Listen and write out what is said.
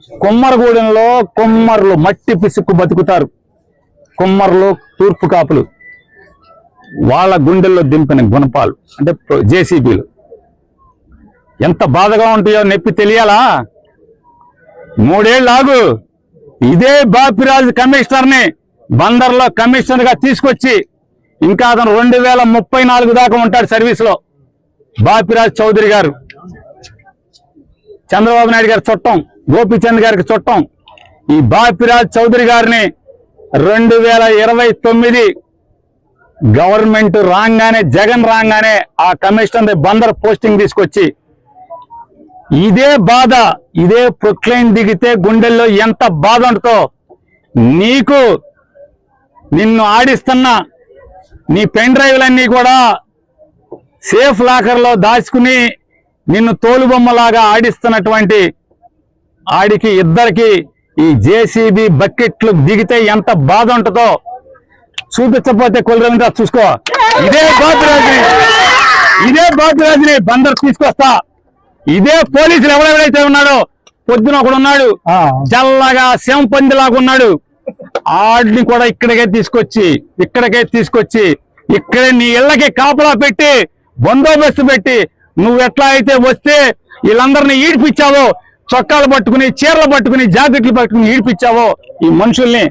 కుమ్మరగూడెంలో కుమ్మర్లు మట్టి పిసుక్కు బతుకుతారు. కుమ్మర్లు, తూర్పు కాపులు, వాళ్ళ గుండెల్లో దింపిన గుణపాలు అంటే జేసీబీలు ఎంత బాధగా ఉంటాయో నొప్పి తెలియాలా? 3 ఏళ్ళు ఆగు. ఇదే బాపిరాజు కమిషనర్ని బందర్లో కమిషనర్ గా తీసుకొచ్చి ఇంకా అతను 2034 దాకా ఉంటాడు సర్వీస్ లో. బాపిరాజు చౌదరి గారు చంద్రబాబు నాయుడు గారి చుట్టం, గోపీచంద్ గారికి చుట్టం. ఈ బాపిరాజు చౌదరి గారిని 2029 గవర్నమెంట్ రాగానే, జగన్ రాగానే ఆ కమిషనర్ బందర్ పోస్టింగ్ తీసుకొచ్చి ఇదే బాధ, ఇదే ప్రొక్లైన్ దిగితే గుండెల్లో ఎంత బాధ ఉంటుందో నీకు. నిన్ను ఆడిస్తున్న నీ పెన్ డ్రైవ్లన్నీ కూడా సేఫ్ లాకర్లో దాచుకుని నిన్ను తోలుబొమ్మలాగా ఆడిస్తున్నటువంటి ఆడికి ఇద్దరికి ఈ జేసీబీ బకెట్లు దిగితే ఎంత బాధ ఉంటుందో చూపించకపోతే కొలరవిందా చూసుకో. ఇదే బాపిరాజుని బందర్ తీసుకొస్తా. ఇదే పోలీసులు ఎవరెవరైతే ఉన్నాడో, పొద్దున ఒకడు ఉన్నాడు చల్లగా శంపందిలాగా ఉన్నాడు, ఆడిని కూడా ఇక్కడికే తీసుకొచ్చి ఇక్కడే నీ ఇళ్ళకి కాపలా పెట్టి బందోబస్తు పెట్టి నువ్వు ఎట్లా అయితే వస్తే వీళ్ళందరినీ ఈడిపించావో, చొక్కాలు పట్టుకుని, చీరలు పట్టుకుని, జాకెట్లు పట్టుకుని ఈడిపించావో ఈ మనుషుల్ని